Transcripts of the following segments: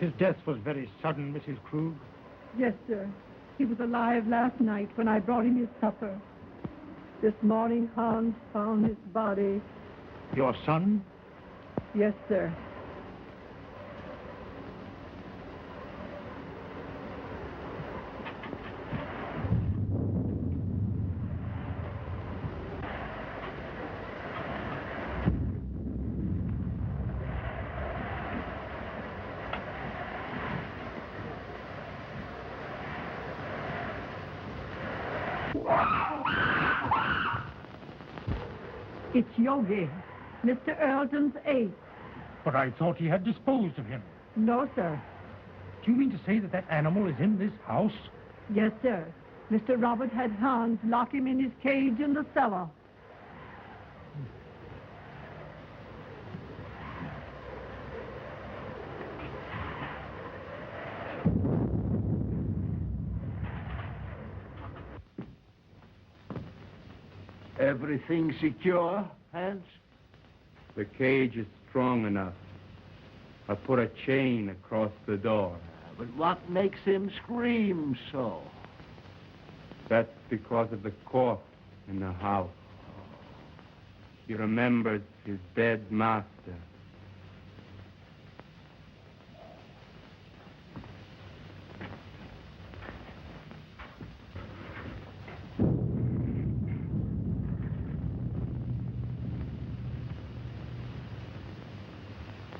His death was very sudden, Mrs. Krug. Yes, sir. He was alive last night when I brought him his supper. This morning, Hans found his body. Your son? Yes, sir. It's Yogi, Mr. Earleton's aide. But I thought he had disposed of him. No, sir. Do you mean to say that that animal is in this house? Yes, sir. Mr. Robert had Hans lock him in his cage in the cellar. Everything secure, Hans? The cage is strong enough. I put a chain across the door. But what makes him scream so? That's because of the corpse in the house. He remembers his dead master.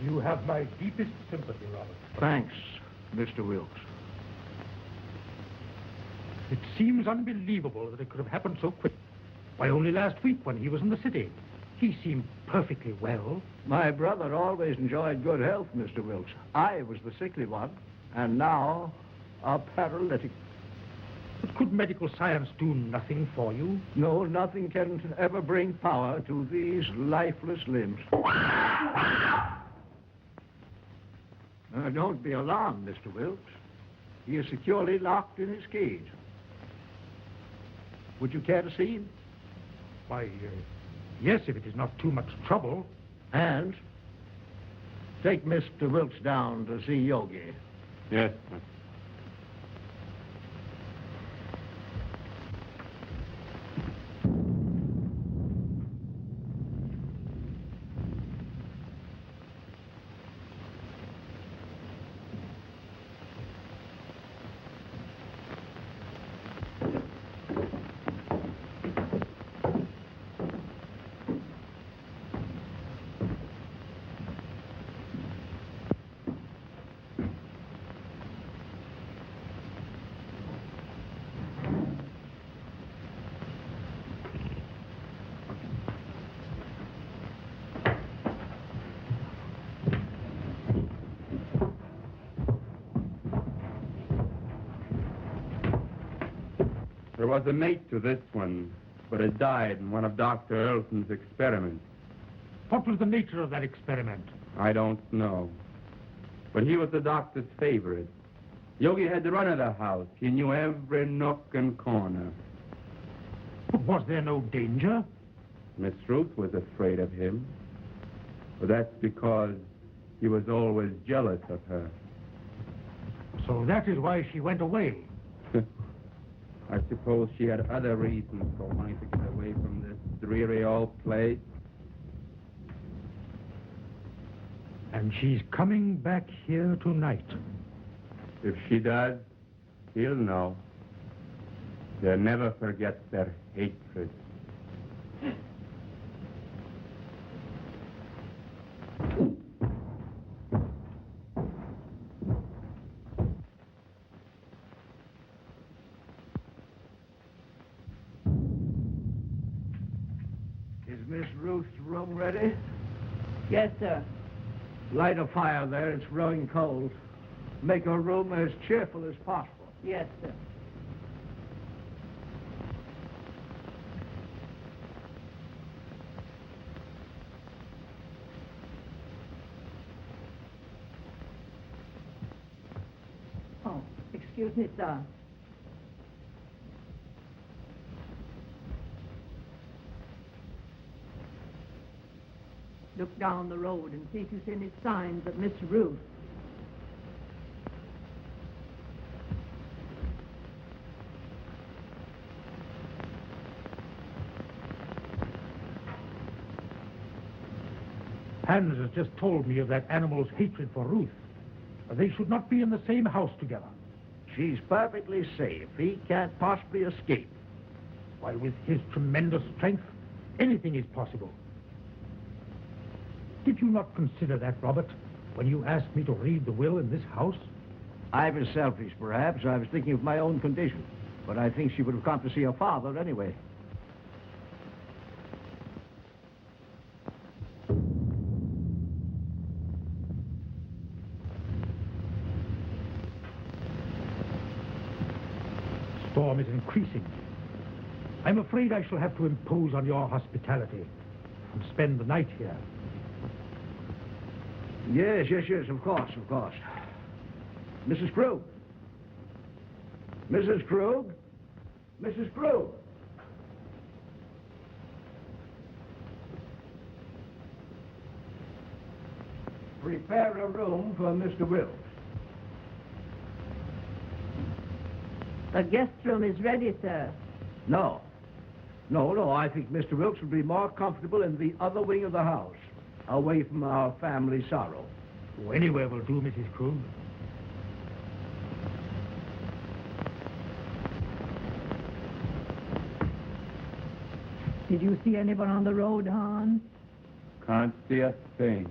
You have my deepest sympathy, Robert. Thanks, Mr. Wilkes. It seems unbelievable that it could have happened so quick. Why, only last week when he was in the city. He seemed perfectly well. My brother always enjoyed good health, Mr. Wilkes. I was the sickly one, and now a paralytic. But could medical science do nothing for you? No, nothing can ever bring power to these lifeless limbs. Don't be alarmed, Mr. Wilkes. He is securely locked in his cage. Would you care to see him? Why, yes, if it is not too much trouble. And take Mr. Wilkes down to see Yogi. Yes, sir. There was a mate to this one, but it died in one of Dr. Earleton's experiments. What was the nature of that experiment? I don't know. But he was the doctor's favorite. Yogi had the run of the house. He knew every nook and corner. But was there no danger? Miss Ruth was afraid of him. But that's because he was always jealous of her. So that is why she went away. I suppose she had other reasons for wanting to get away from this dreary old place. And she's coming back here tonight. If she does, he'll know. They'll never forget their hatred. Is Miss Ruth's room ready? Yes, sir. Light a fire there. It's growing cold. Make her room as cheerful as possible. Yes, sir. Oh, excuse me, sir. Look down the road and see if you see any signs of Miss Ruth. Hans has just told me of that animal's hatred for Ruth. They should not be in the same house together. She's perfectly safe. He can't possibly escape. Why, with his tremendous strength, anything is possible. Did you not consider that, Robert, when you asked me to read the will in this house? I was selfish, perhaps. I was thinking of my own condition. But I think she would have come to see her father anyway. Storm is increasing. I'm afraid I shall have to impose on your hospitality and spend the night here. Yes, of course. Mrs. Krug. Mrs. Krug? Mrs. Krug? Prepare a room for Mr. Wilkes. The guest room is ready, sir. No. I think Mr. Wilkes would be more comfortable in the other wing of the house, away from our family sorrow. Oh, anywhere will do, Mrs. Krug. Did you see anyone on the road, Hans? Can't see a thing.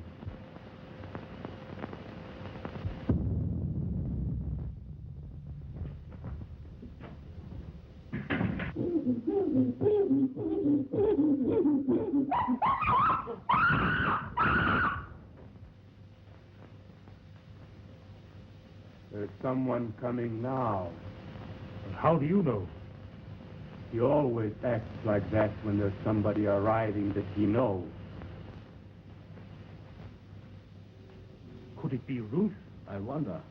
There's someone coming now. How do you know? He always acts like that when there's somebody arriving that he knows. Could it be Ruth? I wonder.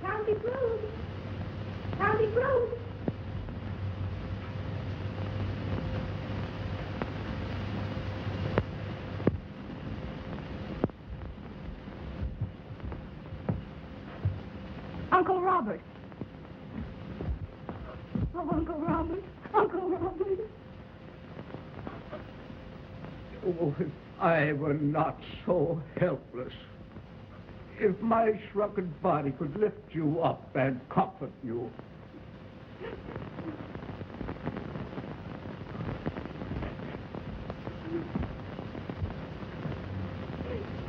County Road! County Road! Uncle Robert! Oh, Uncle Robert! Uncle Robert! Oh, if I were not so helpless. If my shrunken body could lift you up and comfort you.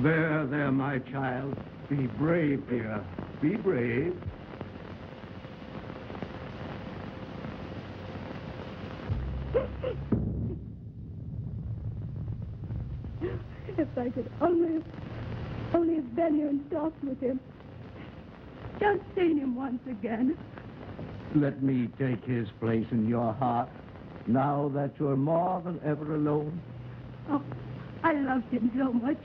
There, my child. Be brave, dear. Be brave. If I could only have been here and talked with him. Just seen him once again. Let me take his place in your heart, now that you're more than ever alone. Oh, I loved him so much.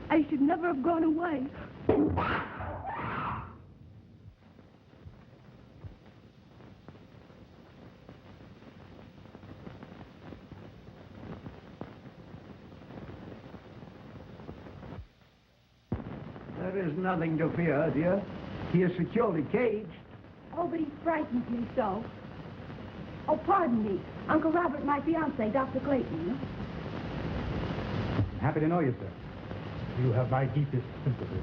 I should never have gone away. There is nothing to fear, dear. He is securely caged. Oh, but he frightens me so. Oh, pardon me. Uncle Robert, my fiancé, Dr. Clayton. Happy to know you, sir. You have my deepest sympathy.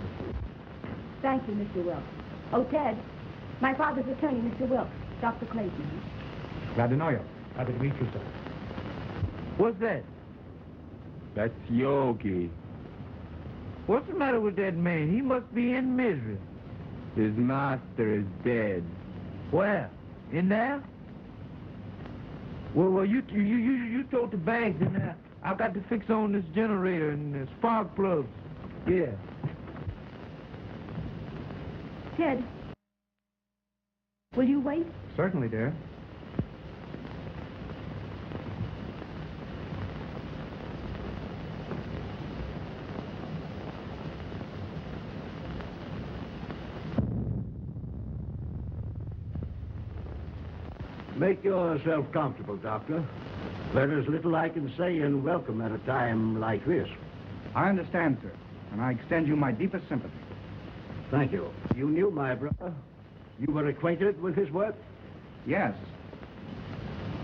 Thank you, Mr. Wilkes. Oh, Ted, my father's attorney, Mr. Wilkes, Dr. Clayton. Glad to know you. Happy to meet you, sir. What's that? That's Yogi. What's the matter with that man? He must be in misery. His master is dead. Where? In there? Well, you told the bank, and I got to fix on this generator and the spark plugs. Yeah. Ted, will you wait? Certainly, dear. Make yourself comfortable, Doctor. There is little I can say in welcome at a time like this. I understand, sir, and I extend you my deepest sympathy. Thank you. You knew my brother? You were acquainted with his work? Yes.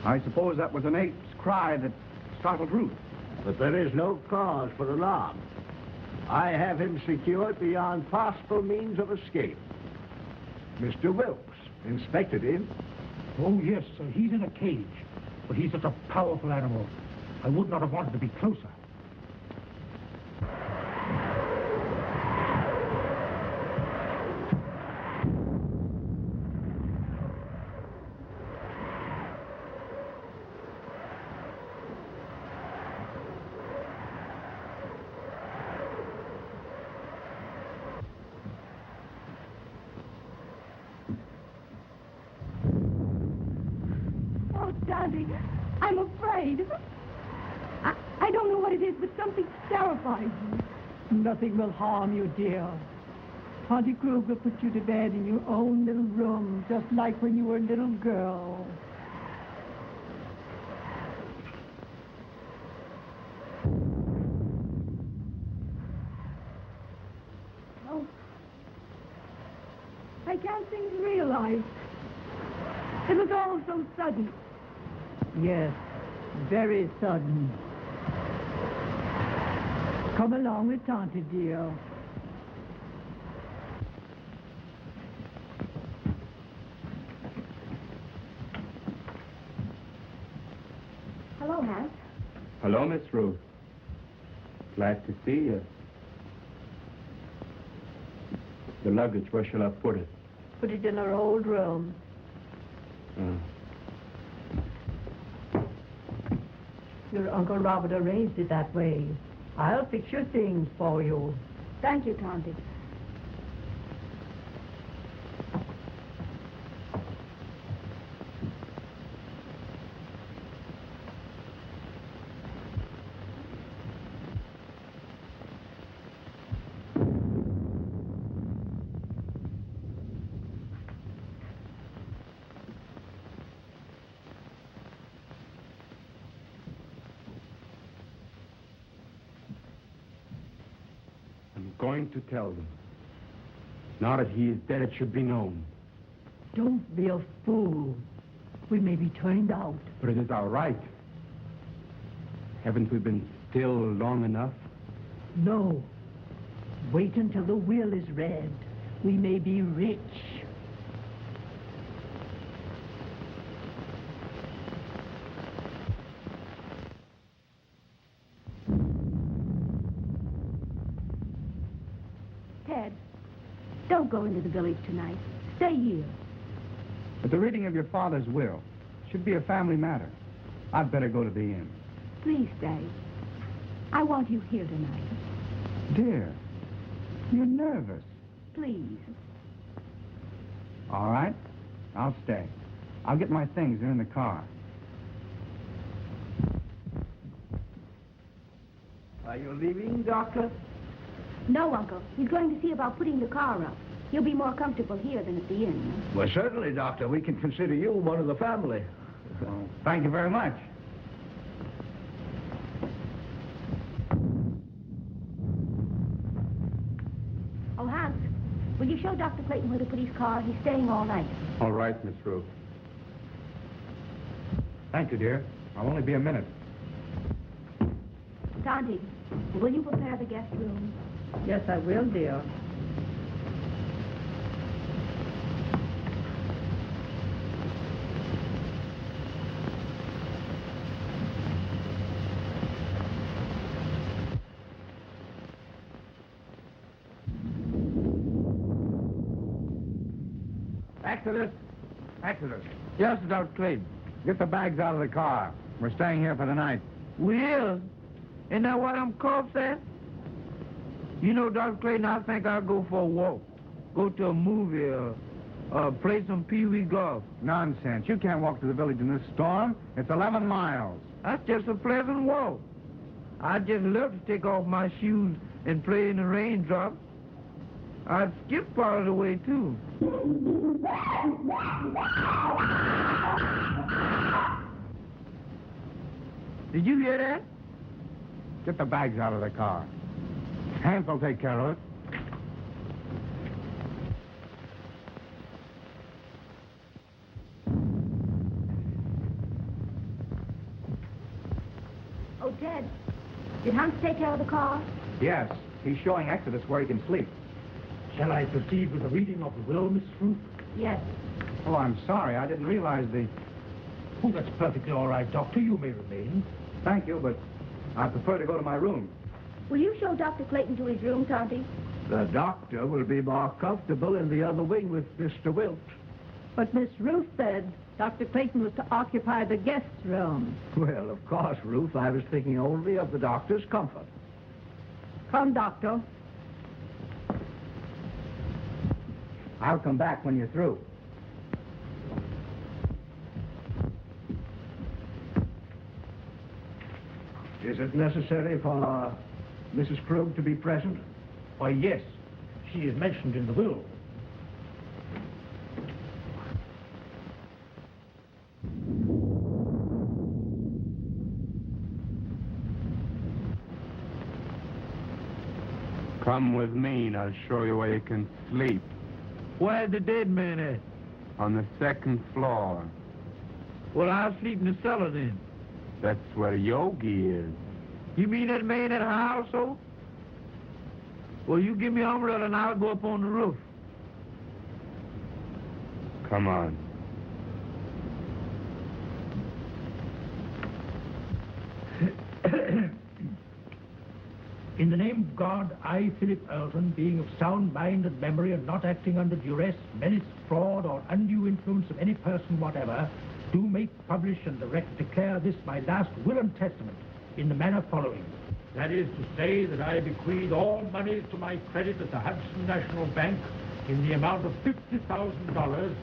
I suppose that was an ape's cry that startled Ruth. But there is no cause for alarm. I have him secured beyond possible means of escape. Mr. Wilkes inspected him. Oh, yes, sir. He's in a cage. But he's such a powerful animal. I would not have wanted to be closer. Oh, Dante, I'm afraid. I don't know what it is, but something terrifies me. Nothing will harm you, dear. Auntie Kruger put you to bed in your own little room, just like when you were a little girl. Oh, I can't seem to realize. It was all so sudden. Yes, very sudden. Come along with Tante, dear. Hello, Hans. Hello, Miss Ruth. Glad to see you. The luggage, where shall I put it? Put it in her old room. Your Uncle Robert arranged it that way. I'll fix your things for you. Thank you, Tante. I'm going to tell them. Now that he is dead, it should be known. Don't be a fool. We may be turned out. But it is our right. Haven't we been still long enough? No. Wait until the will is read. We may be rich. Ted, don't go into the village tonight. Stay here. But the reading of your father's will should be a family matter. I'd better go to the inn. Please stay. I want you here tonight. Dear, you're nervous. Please. All right, I'll stay. I'll get my things. They're in the car. Are you leaving, Doctor? No, Uncle. He's going to see about putting the car up. You'll be more comfortable here than at the inn. Well, certainly, Doctor. We can consider you one of the family. Well, thank you very much. Oh, Hans, will you show Dr. Clayton where to put his car? He's staying all night. All right, Miss Ruth. Thank you, dear. I'll only be a minute. Tante, will you prepare the guest room? Yes, I will, dear. Exodus! Exodus! Yes, Dr. Clayton. Get the bags out of the car. We're staying here for the night. Will? Isn't that what I'm called, Sam? You know, Dr. Clayton, I think I'll go for a walk. Go to a movie or play some pee-wee golf. Nonsense. You can't walk to the village in this storm. It's 11 miles. That's just a pleasant walk. I'd just love to take off my shoes and play in the raindrops. I'd skip part of the way, too. Did you hear that? Get the bags out of the car. Hans will take care of it. Ted, did Hans take care of the car? Yes, he's showing Exodus where he can sleep. Shall I proceed with the reading of the will, Miss Ruth? Yes. Oh, I'm sorry. I didn't realize the... Oh, that's perfectly all right, Doctor. You may remain. Thank you, but I prefer to go to my room. Will you show Dr. Clayton to his room, Tonty? The doctor will be more comfortable in the other wing with Mr. Wilt. But Miss Ruth said Dr. Clayton was to occupy the guest room. Well, of course, Ruth, I was thinking only of the doctor's comfort. Come, Doctor. I'll come back when you're through. Is it necessary for Mrs. Krug to be present? Why, yes. She is mentioned in the will. Come with me and I'll show you where you can sleep. Where's the dead man at? On the second floor. Well, I'll sleep in the cellar then. That's where Yogi is. You mean that man at her household? Well, you give me an umbrella and I'll go up on the roof. Come on. In the name of God, I, Philip Earlton, being of sound mind and memory and not acting under duress, menace, fraud, or undue influence of any person whatever, do make, publish, and declare this my last will and testament in the manner following. That is to say that I bequeath all monies to my credit at the Hudson National Bank in the amount of $50,000,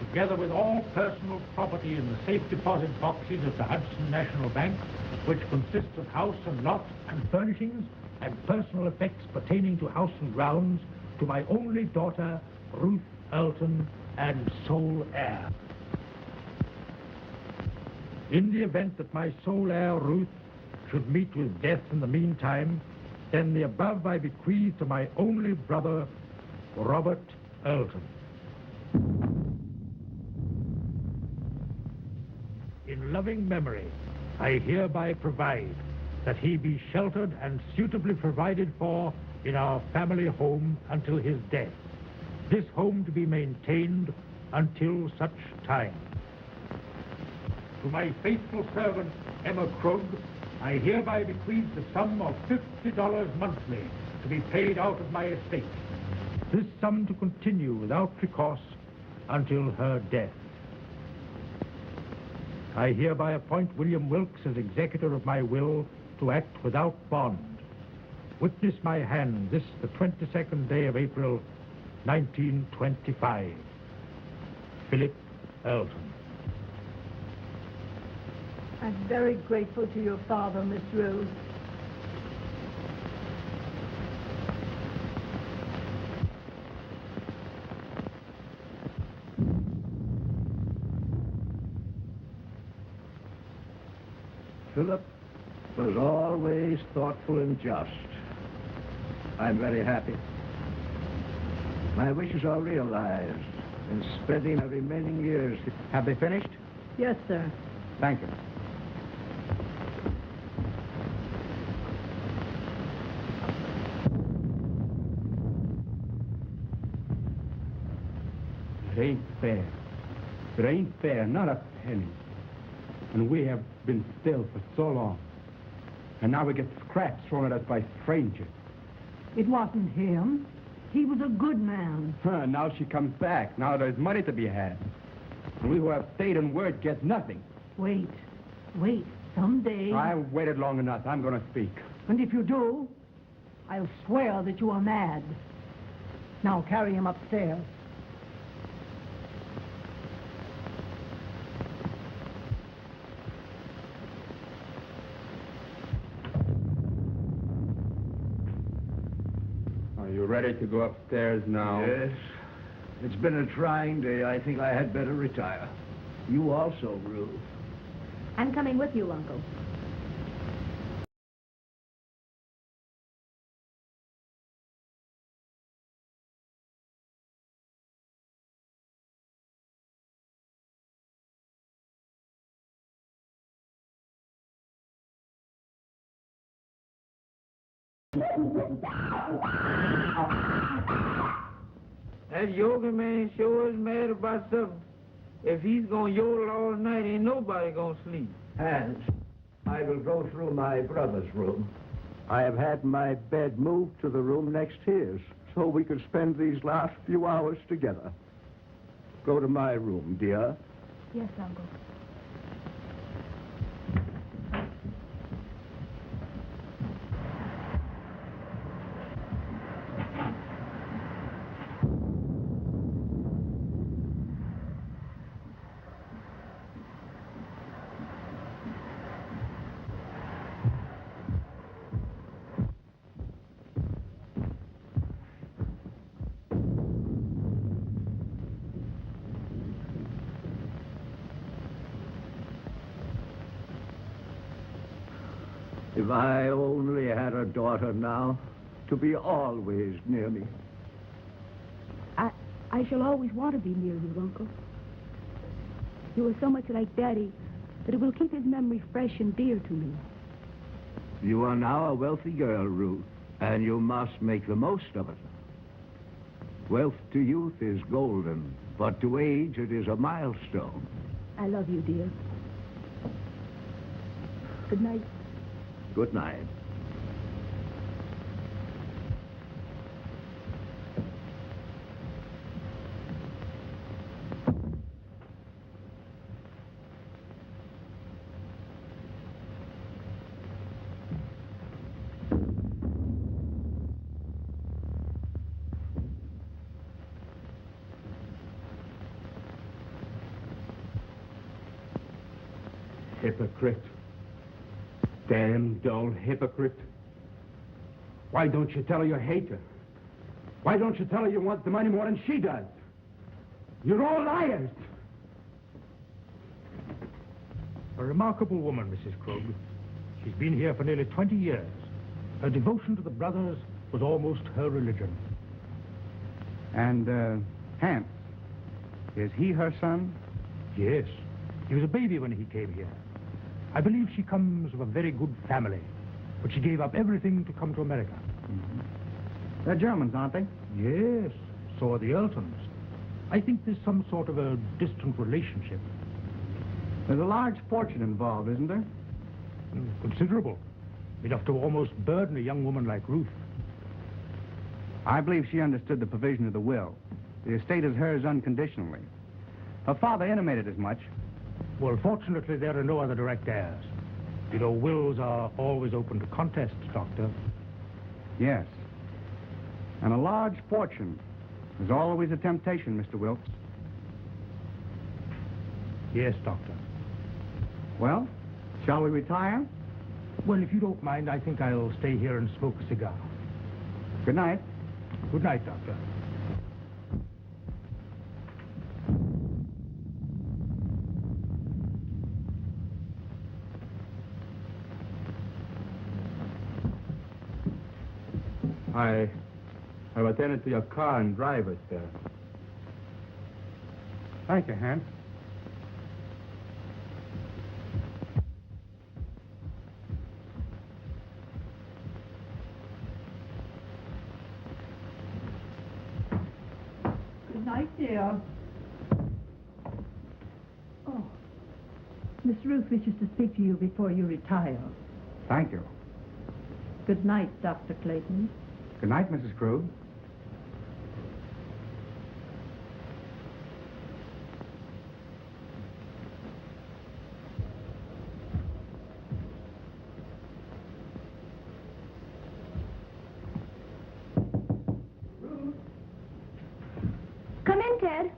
together with all personal property in the safe deposit boxes of the Hudson National Bank, which consists of house and lot and furnishings and personal effects pertaining to house and grounds, to my only daughter, Ruth Earlton, and sole heir. In the event that my sole heir, Ruth, should meet with death in the meantime, then the above I bequeath to my only brother, Robert Earlton. In loving memory, I hereby provide that he be sheltered and suitably provided for in our family home until his death. This home to be maintained until such time. To my faithful servant, Emma Krug, I hereby bequeath the sum of $50 monthly to be paid out of my estate. This sum to continue without recourse until her death. I hereby appoint William Wilkes as executor of my will to act without bond. Witness my hand this the 22nd day of April, 1925. Philip Earlton. I'm very grateful to your father, Miss Rose. Philip was always thoughtful and just. I'm very happy. My wishes are realized in spending my remaining years. Have they finished? Yes, sir. Thank you. It ain't fair. It ain't fair, not a penny. And we have been still for so long. And now we get scraps thrown at us by strangers. It wasn't him. He was a good man. Now she comes back. Now there's money to be had. And we who have stayed and word get nothing. Wait. Someday. I've waited long enough. I'm going to speak. And if you do, I'll swear that you are mad. Now carry him upstairs. Are you ready to go upstairs now? Yes. It's been a trying day. I think I had better retire. You also, Ruth. I'm coming with you, Uncle. That yoga man sure is mad about something. If he's gonna yodel all night, ain't nobody gonna sleep. Hans, I will go through my brother's room. I have had my bed moved to the room next to his, so we could spend these last few hours together. Go to my room, dear. Yes, Uncle. If I only had a daughter now, to be always near me. I shall always want to be near you, Uncle. You are so much like Daddy that it will keep his memory fresh and dear to me. You are now a wealthy girl, Ruth, and you must make the most of it. Wealth to youth is golden, but to age it is a milestone. I love you, dear. Good night. Good night. Hypocrite. Damn dull hypocrite. Why don't you tell her you hate her? Why don't you tell her you want the money more than she does? You're all liars. A remarkable woman, Mrs. Krug. She's been here for nearly 20 years. Her devotion to the brothers was almost her religion. And, Hans, is he her son? Yes. He was a baby when he came here. I believe she comes of a very good family, but she gave up everything to come to America. Mm-hmm. They're Germans, aren't they? Yes, so are the Eltons. I think there's some sort of a distant relationship. There's a large fortune involved, isn't there? Considerable. Enough to almost burden a young woman like Ruth. I believe she understood the provision of the will. The estate is hers unconditionally. Her father intimated as much. Well, fortunately, there are no other direct heirs. You know, wills are always open to contests, Doctor. Yes. And a large fortune is always a temptation, Mr. Wilkes. Yes, Doctor. Well, shall we retire? Well, if you don't mind, I think I'll stay here and smoke a cigar. Good night. Good night, Doctor. I've attended to your car and driver, sir. Thank you, Hans. Good night, dear. Oh, Miss Ruth wishes to speak to you before you retire. Thank you. Good night, Dr. Clayton. Good night, Mrs. Krug. Come in, Ted.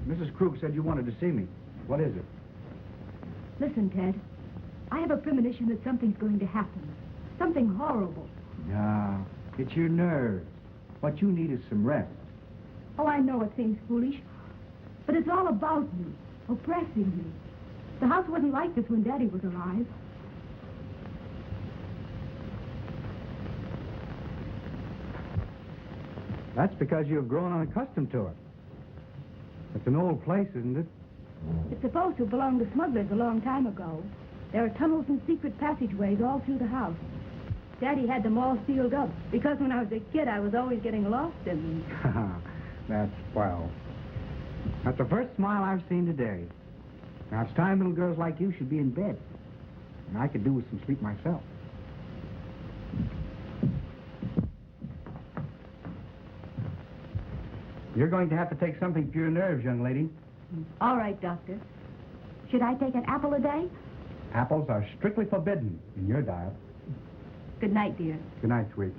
Mrs. Krug said you wanted to see me. What is it? Listen, Ted. I have a premonition that something's going to happen. Something horrible. No, it's your nerves. What you need is some rest. Oh, I know it seems foolish, but it's all about me, oppressing me. The house wasn't like this when Daddy was alive. That's because you've grown unaccustomed to it. It's an old place, isn't it? It's supposed to belong to smugglers a long time ago. There are tunnels and secret passageways all through the house. Daddy had them all sealed up because when I was a kid, I was always getting lost in them. That's swell. That's the first smile I've seen today. Now, it's time little girls like you should be in bed. And I could do with some sleep myself. You're going to have to take something for your nerves, young lady. All right, Doctor. Should I take an apple a day? Apples are strictly forbidden in your diet. Good night, dear. Good night, sweet.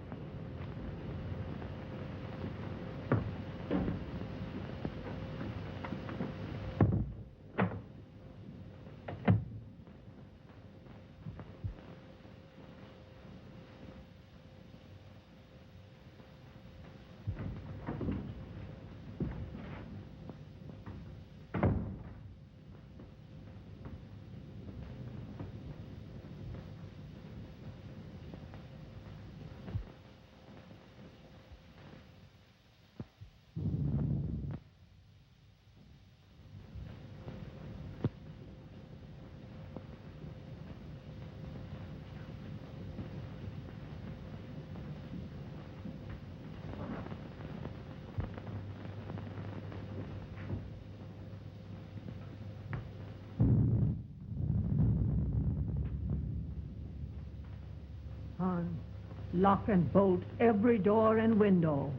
Lock and bolt every door and window.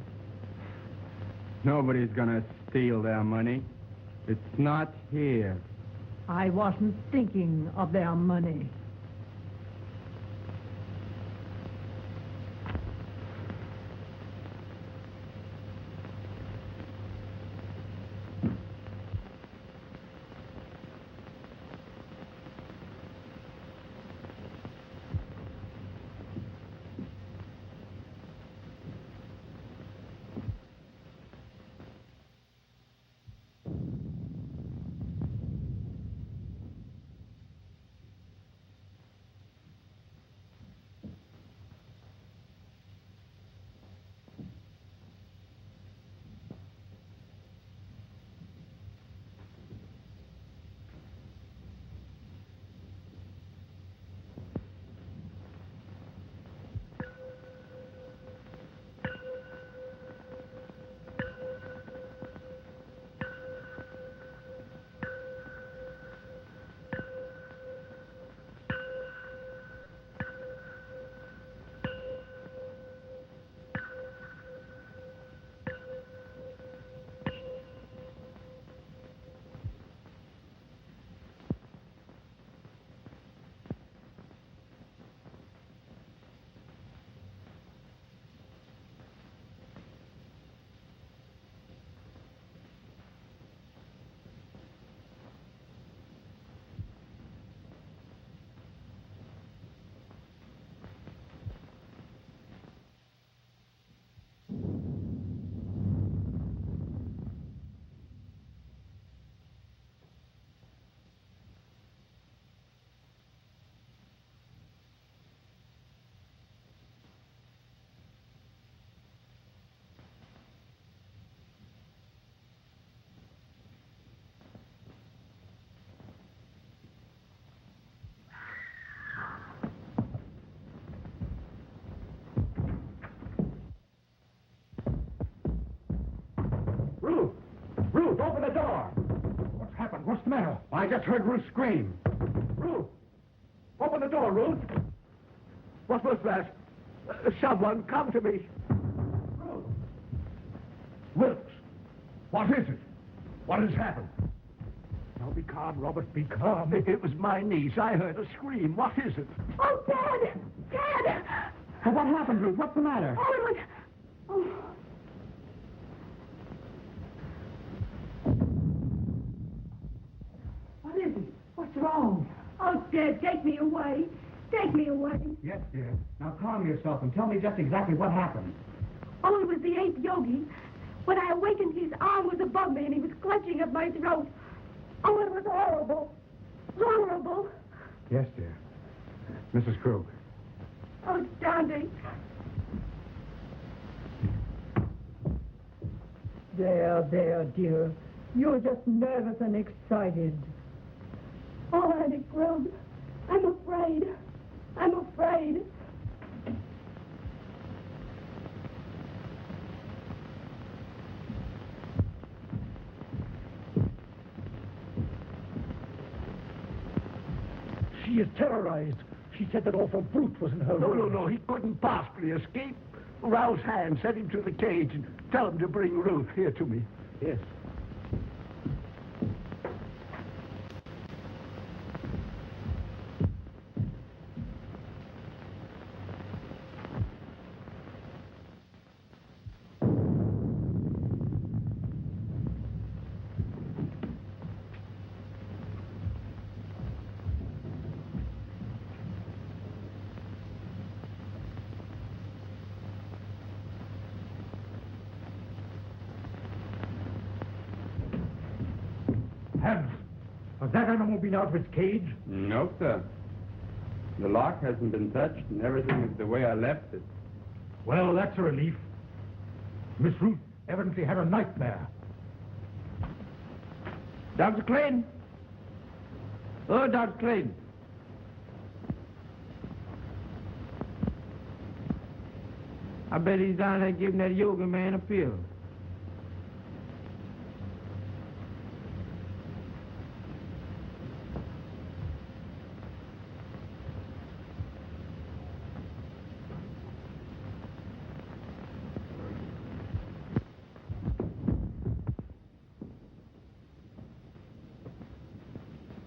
Nobody's gonna steal their money. It's not here. I wasn't thinking of their money. Ruth, open the door! What's happened? What's the matter? I just heard Ruth scream. Ruth! Open the door, Ruth! What was that? Someone come to me. Ruth! Wilkes, what is it? What has happened? Now be calm, Robert, be calm. It was my niece. I heard a scream. What is it? Oh, Dad! Dad! Well, what happened, Ruth? What's the matter? Oh, it was... Oh. What is it? What's wrong? Oh, Dad, take me away. Take me away. Yes, dear. Now calm yourself and tell me just exactly what happened. Oh, it was the 8th yogi. When I awakened, his arm was above me and he was clutching at my throat. Oh, it was horrible. Horrible. Yes, dear. Mrs. Krug. Oh, Dante. There, dear. You're just nervous and excited. Oh, Auntie Krug, I'm afraid. I'm afraid. She is terrorized. She said that awful brute was in her room. No. He couldn't possibly escape. Rouse Hand, send him to the cage and tell him to bring Ruth here to me. Yes. Hans, has that animal been out of its cage? No, sir. The lock hasn't been touched, and everything is the way I left it. Well, that's a relief. Miss Ruth evidently had a nightmare. Dr. Clayton? Oh, Dr. Clayton. I bet he's down there giving that yoga man a pill.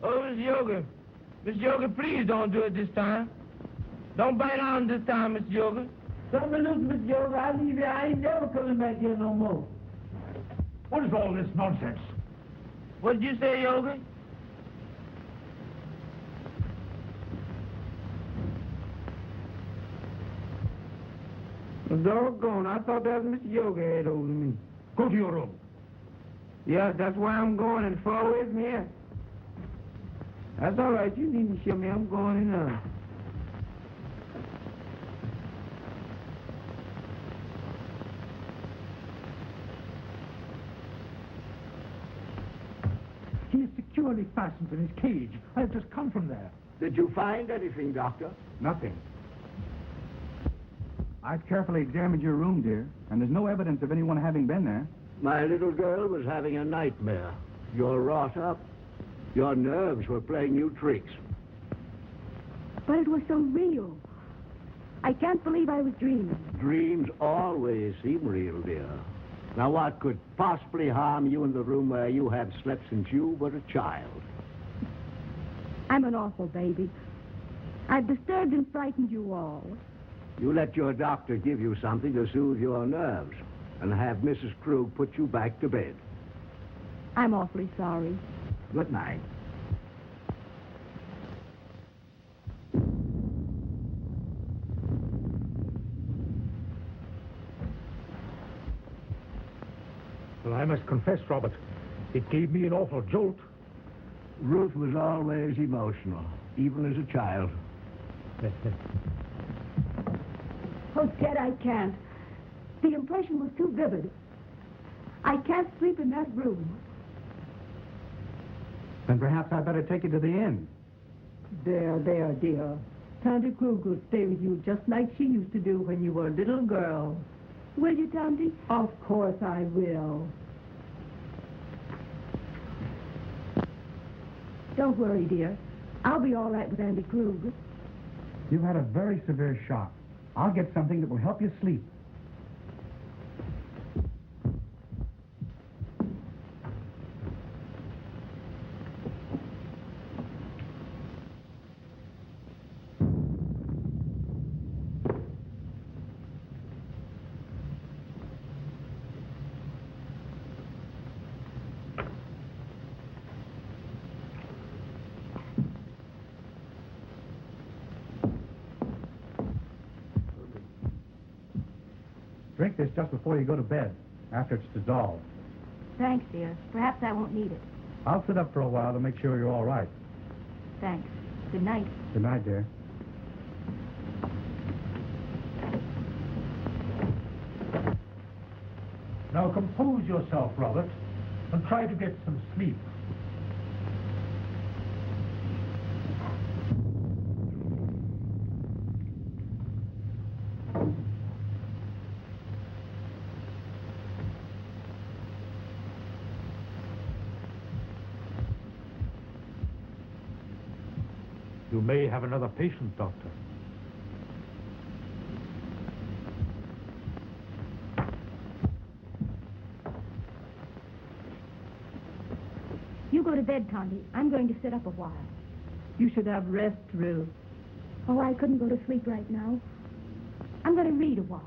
Oh, Miss Yoga. Miss Yoga, please don't do it this time. Don't bite on this time, Miss Yoga. Something loose, Miss Yoga. I leave you. I ain't never coming back here no more. What is all this nonsense? What did you say, Yoga? Doggone, I thought that was Miss Yoga had over me. Go to your room. Yeah, that's where I'm going, and far away from here. That's all right. You needn't show me. I'm going in now. He is securely fastened in his cage. I have just come from there. Did you find anything, Doctor? Nothing. I've carefully examined your room, dear, and there's no evidence of anyone having been there. My little girl was having a nightmare. You're wrought up. Your nerves were playing you tricks. But it was so real. I can't believe I was dreaming. Dreams always seem real, dear. Now, what could possibly harm you in the room where you have slept since you were a child? I'm an awful baby. I've disturbed and frightened you all. You let your doctor give you something to soothe your nerves and have Mrs. Krug put you back to bed. I'm awfully sorry. Good night. Well, I must confess, Robert, it gave me an awful jolt. Ruth was always emotional, even as a child. Oh, Ted, I can't. The impression was too vivid. I can't sleep in that room. Then perhaps I'd better take you to the inn. There, dear. Tante Krug will stay with you just like she used to do when you were a little girl. Will you, Tante? Of course I will. Don't worry, dear. I'll be all right with Auntie Krug. You've had a very severe shock. I'll get something that will help you sleep. Drink this just before you go to bed, after it's dissolved. Thanks, dear. Perhaps I won't need it. I'll sit up for a while to make sure you're all right. Thanks. Good night. Good night, dear. Now compose yourself, Robert, and try to get some sleep. You may have another patient, Doctor. You go to bed, Tondy. I'm going to sit up a while. You should have rest, Ruth. Oh, I couldn't go to sleep right now. I'm going to read a while.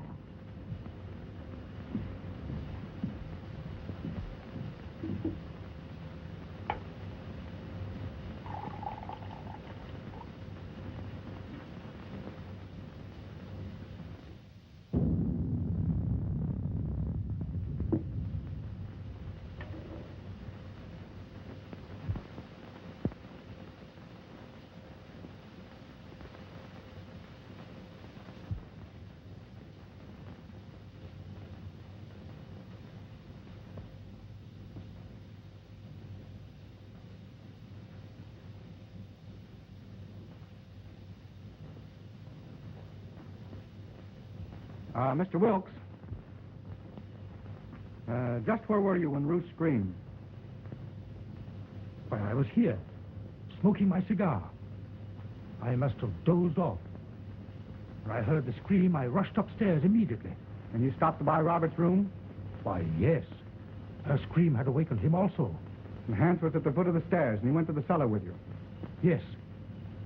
Mr. Wilkes, just where were you when Ruth screamed? Why, I was here, smoking my cigar. I must have dozed off. When I heard the scream, I rushed upstairs immediately. And you stopped by Robert's room? Why, yes. Her scream had awakened him also. And Hans was at the foot of the stairs, and he went to the cellar with you. Yes.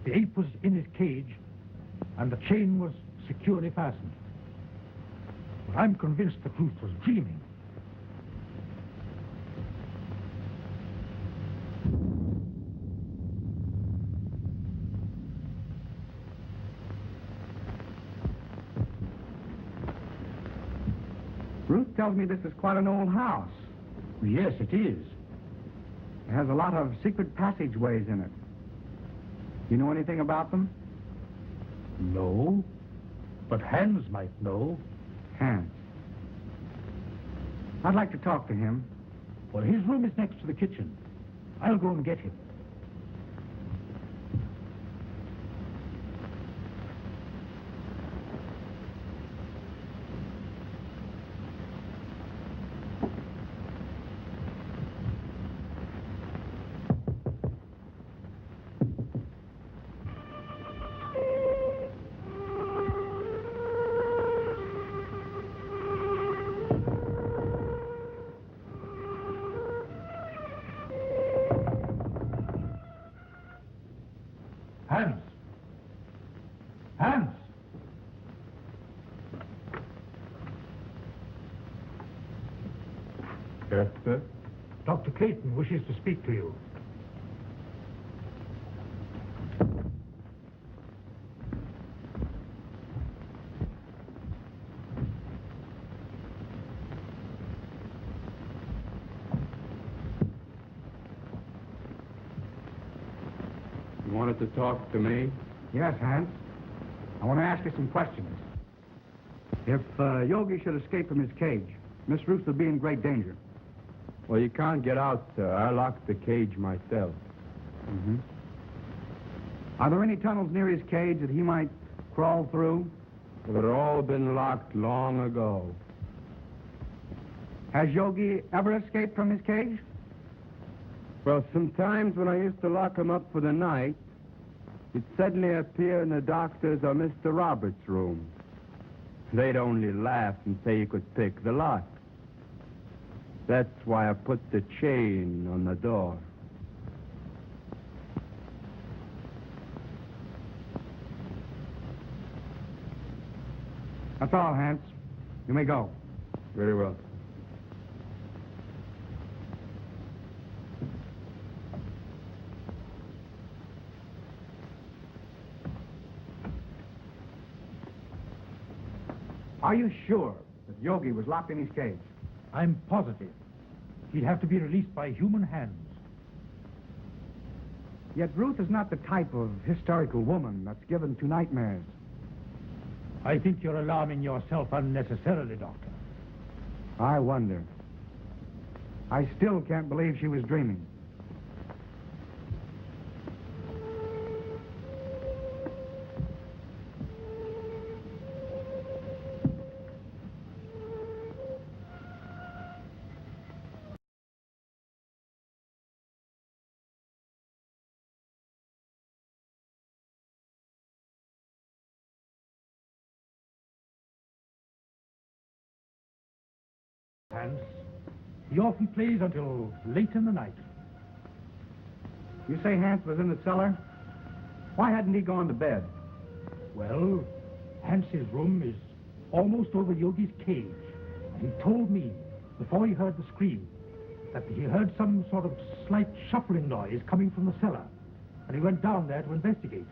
The ape was in his cage, and the chain was securely fastened. But I'm convinced that Ruth was dreaming. Ruth tells me this is quite an old house. Yes, it is. It has a lot of secret passageways in it. You know anything about them? No, but Hans might know. Hans. I'd like to talk to him. Well, his room is next to the kitchen. I'll go and get him. Hans! Hans! Yes, sir? Dr. Clayton wishes to speak to you. You wanted to talk to me? Yes, Hans. I want to ask you some questions. If Yogi should escape from his cage, Miss Ruth would be in great danger. Well, you can't get out, sir. I locked the cage myself. Mm-hmm. Are there any tunnels near his cage that he might crawl through? They've all been locked long ago. Has Yogi ever escaped from his cage? Well, sometimes when I used to lock him up for the night, he'd suddenly appear in the doctor's or Mr. Roberts' room. They'd only laugh and say he could pick the lock. That's why I put the chain on the door. That's all, Hans. You may go. Very well. Are you sure that Yogi was locked in his cage? I'm positive. He'd have to be released by human hands. Yet Ruth is not the type of hysterical woman that's given to nightmares. I think you're alarming yourself unnecessarily, Doctor. I wonder. I still can't believe she was dreaming. Hans. He often plays until late in the night. You say Hans was in the cellar? Why hadn't he gone to bed? Well, Hans's room is almost over Yogi's cage. And he told me, before he heard the scream, that he heard some sort of slight shuffling noise coming from the cellar. And he went down there to investigate.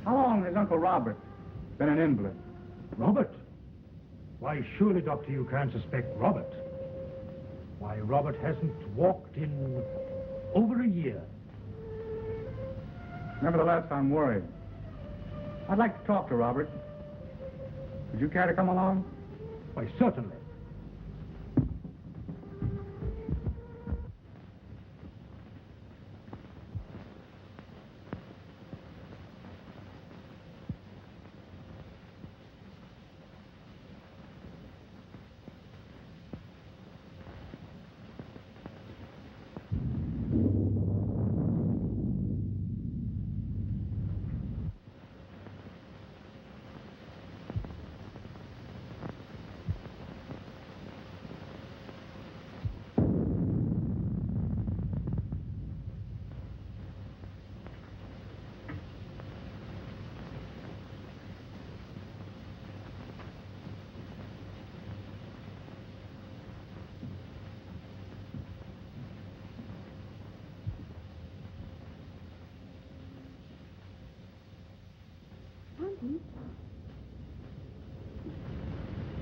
How long has Uncle Robert been an invalid? Robert? Why, surely, Doctor, you can't suspect Robert. Why, Robert hasn't walked in over a year. Nevertheless, I'm worried. I'd like to talk to Robert. Would you care to come along? Why, certainly.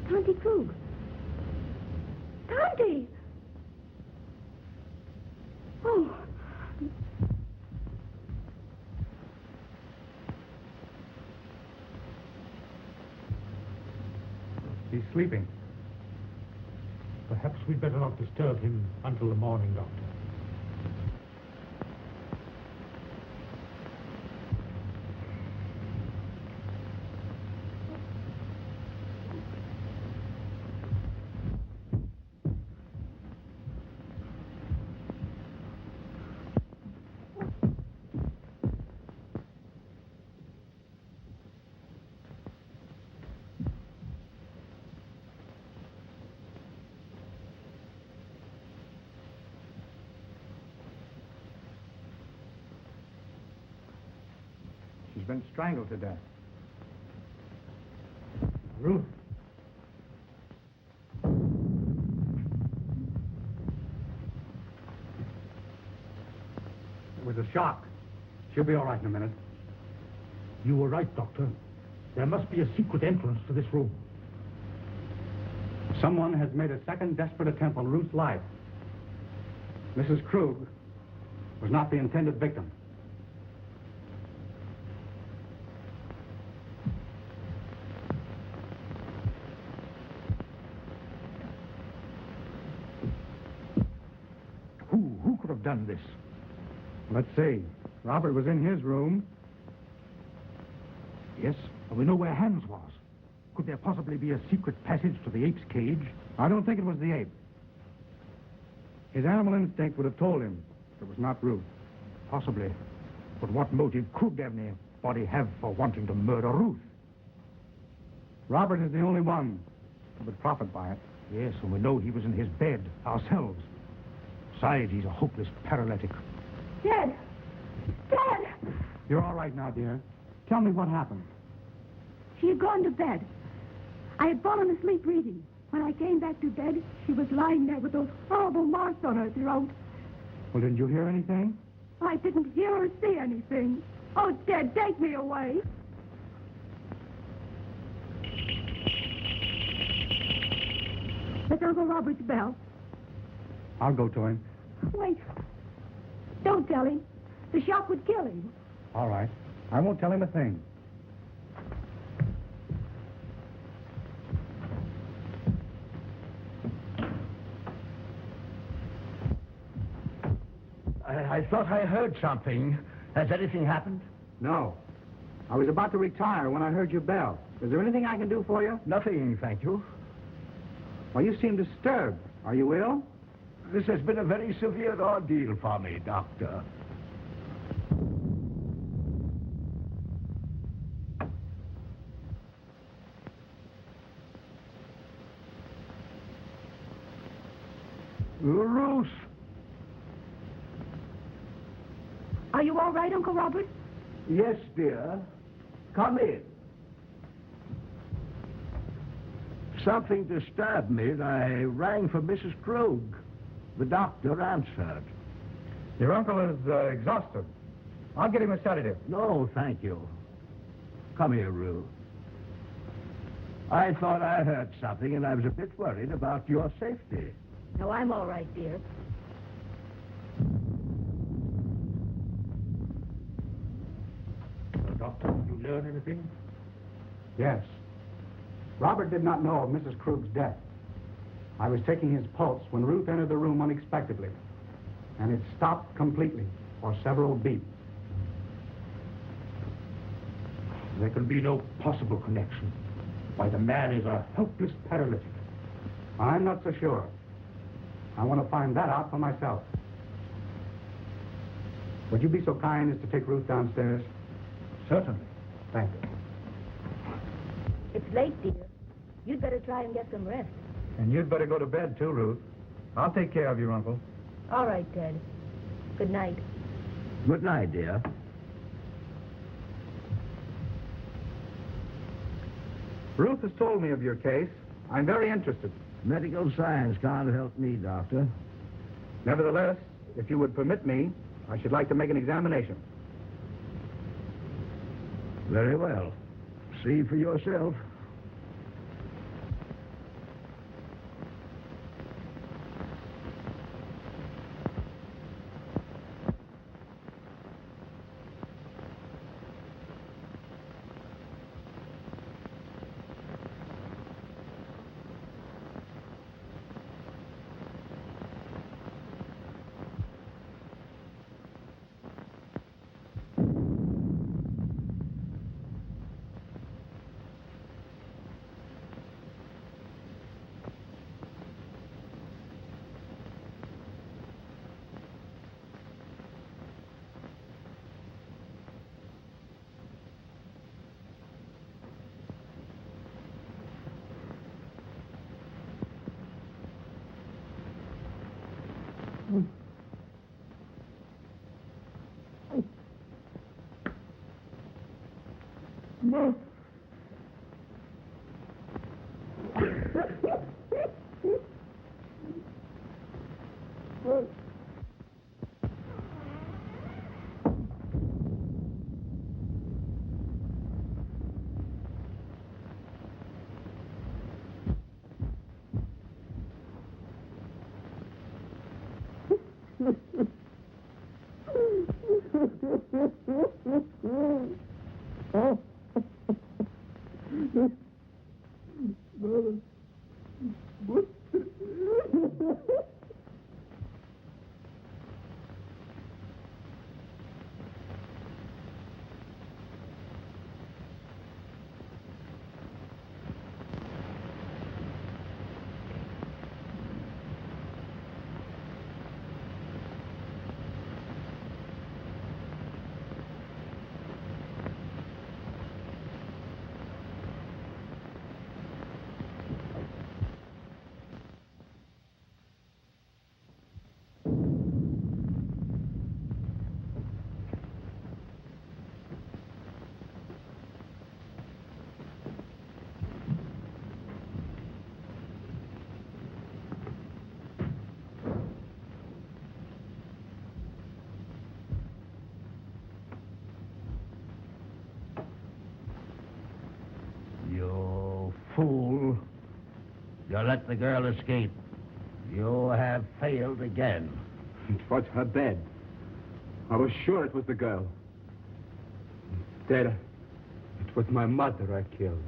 Tonty Krug. Tonty! Oh. He's sleeping. Perhaps we'd better not disturb him until the morning, Doctor. She's been strangled to death. Ruth. It was a shock. She'll be all right in a minute. You were right, Doctor. There must be a secret entrance to this room. Someone has made a second desperate attempt on Ruth's life. Mrs. Krug was not the intended victim. Who could have done this? Let's see. Robert was in his room. Yes, and we know where Hans was. Could there possibly be a secret passage to the ape's cage? I don't think it was the ape. His animal instinct would have told him it was not Ruth. Possibly. But what motive could anybody have for wanting to murder Ruth? Robert is the only one who would profit by it. Yes, and we know he was in his bed ourselves. Besides, he's a hopeless paralytic. Dad! Dad! You're all right now, dear. Tell me what happened. She had gone to bed. I had fallen asleep reading. When I came back to bed, she was lying there with those horrible marks on her throat. Well, didn't you hear anything? I didn't hear or see anything. Oh, Dad, take me away. That's Uncle Robert's bell. I'll go to him. Wait. Don't tell him. The shock would kill him. All right. I won't tell him a thing. I thought I heard something. Has anything happened? No. I was about to retire when I heard your bell. Is there anything I can do for you? Nothing, thank you. Well, you seem disturbed. Are you ill? This has been a very severe ordeal for me, Doctor. Ruth! Are you all right, Uncle Robert? Yes, dear. Come in. Something disturbed me, and I rang for Mrs. Krug. The doctor answered. Your uncle is exhausted. I'll get him a sedative. No, thank you. Come here, Ruth. I thought I heard something, and I was a bit worried about your safety. No, I'm all right, dear. Doctor, did you learn anything? Yes. Robert did not know of Mrs. Krug's death. I was taking his pulse when Ruth entered the room unexpectedly, and it stopped completely for several beats. There can be no possible connection. Why, the man is a helpless paralytic. I'm not so sure. I want to find that out for myself. Would you be so kind as to take Ruth downstairs? Certainly. Thank you. It's late, dear. You'd better try and get some rest. And you'd better go to bed, too, Ruth. I'll take care of your uncle. All right, Ted. Good night. Good night, dear. Ruth has told me of your case. I'm very interested. Medical science can't help me, Doctor. Nevertheless, if you would permit me, I should like to make an examination. Very well. See for yourself. No. You fool. You let the girl escape. You have failed again. It was her bed. I was sure it was the girl. Instead, it was my mother I killed.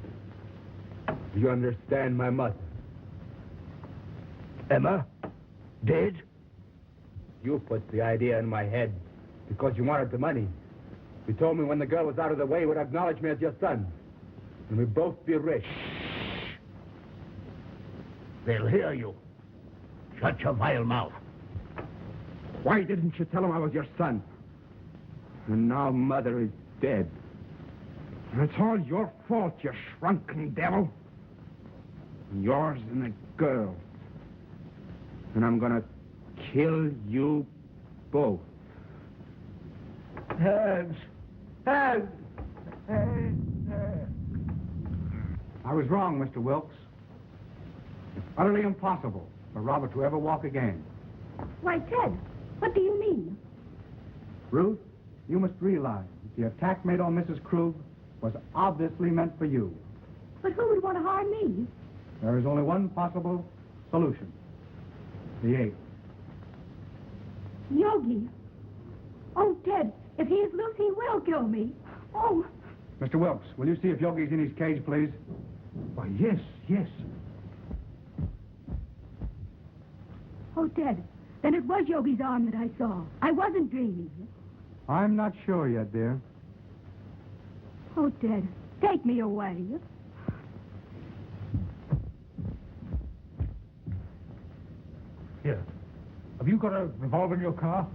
Do you understand, my mother? Emma? Dead? You put the idea in my head because you wanted the money. You told me when the girl was out of the way, you would acknowledge me as your son. And we'd both be rich. They'll hear you. Shut your vile mouth. Why didn't you tell him I was your son? And now Mother is dead. And it's all your fault, you shrunken devil. Yours and the girl. And I'm gonna kill you both. Hands! Hands! I was wrong, Mr. Wilkes. It's utterly impossible for Robert to ever walk again. Why, Ted, what do you mean? Ruth, you must realize that the attack made on Mrs. Krug was obviously meant for you. But who would want to harm me? There is only one possible solution. The ape. Yogi. Oh, Ted, if he is loose, he will kill me. Oh, Mr. Wilkes, will you see if Yogi's in his cage, please? Why, yes, yes. oh, Ted, then it was Yogi's arm that I saw. I wasn't dreaming. I'm not sure yet, dear. Oh, Ted, take me away. Here. Have you got a revolver in your car?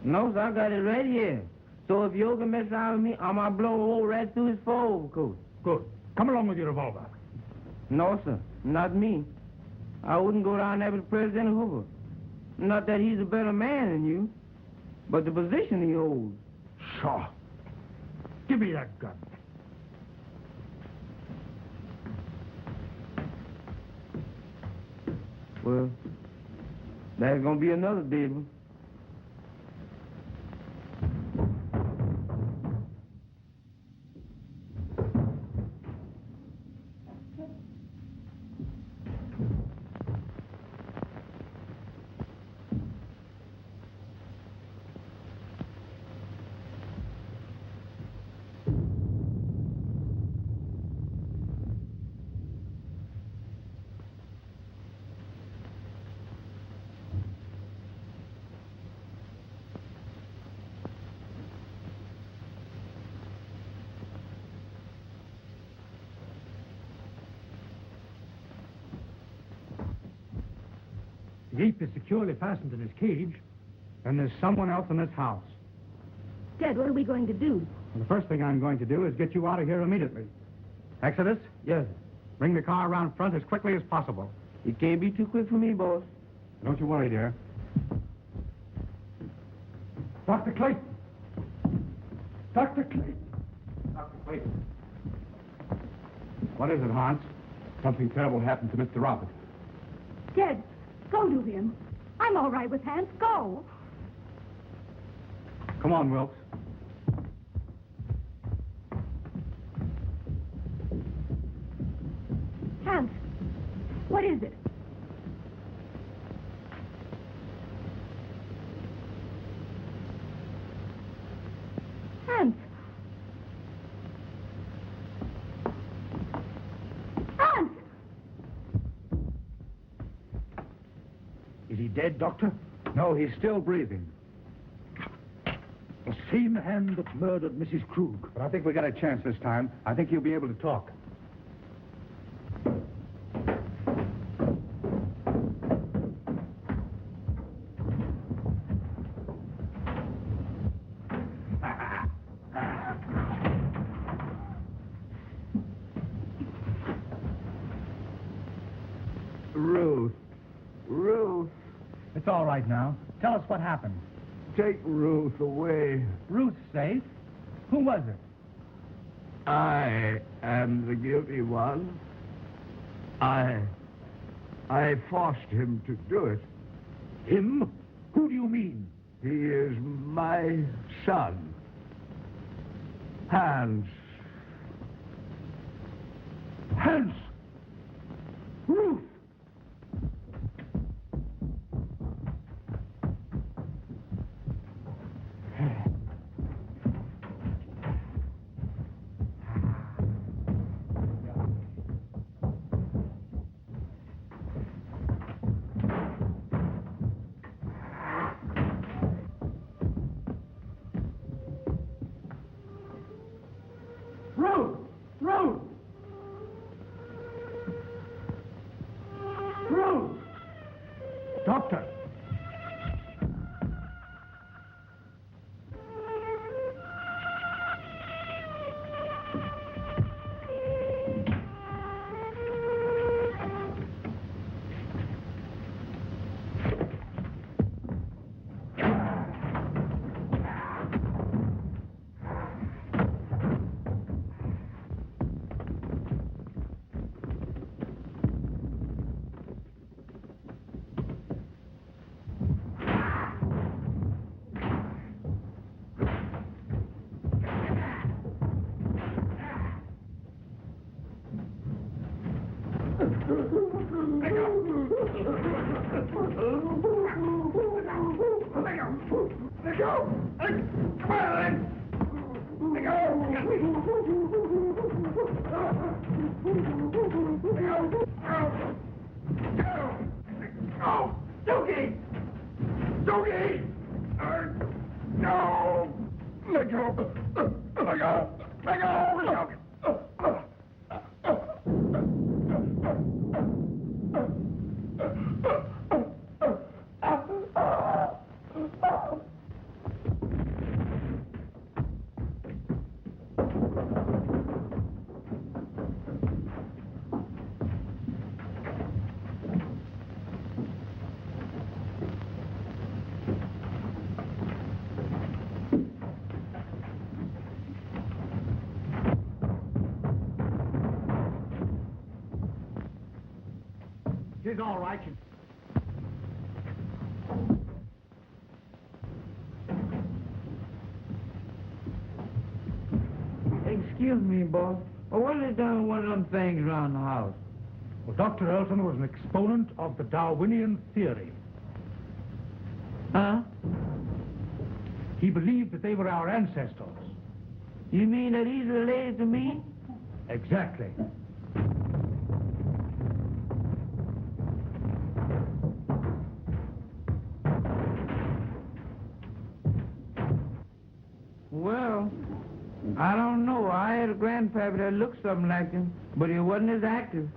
No, sir, I got it right here. So if Yogi messes around with me, I'm gonna blow a hole right through his overcoat. Good. Come along with your revolver. No, sir, not me. I wouldn't go down there with President Hoover. Not that he's a better man than you, but the position he holds. Sure. Give me that gun. Well, there's gonna be another big one. The ape is securely fastened in his cage. Then there's someone else in this house. Ted, what are we going to do? Well, the first thing I'm going to do is get you out of here immediately. Exodus, Yes, bring the car around front as quickly as possible. it can't be too quick for me, boss. Don't you worry, dear. Dr. Clayton. Dr. Clayton. Dr. Clayton. What is it, Hans? Something terrible happened to Mr. Robert. Ted, go to him. I'm all right with Hans. Go. Come on, Wilkes. Hans, what is it? Hans. Hans! Is he dead, Doctor? No, he's still breathing. The same hand that murdered Mrs. Krug. But I think we got a chance this time. I think he'll be able to talk. Ruth. Ruth. It's all right now. Tell us what happened. Take Ruth away. Ruth's safe. Who was it? I am the guilty one. I forced him to do it. Him? Who do you mean? He is my son. Hans. Hans! Ruth! Ruth! Ruth! She's all right. Excuse me, boss. What is done with one of them things around the house? Well, Dr. Elton was an exponent of the Darwinian theory. Huh? He believed that they were our ancestors. You mean that he's related to me? Exactly. Well, I don't know. I had a grandpappy that looked something like him, but he wasn't as active.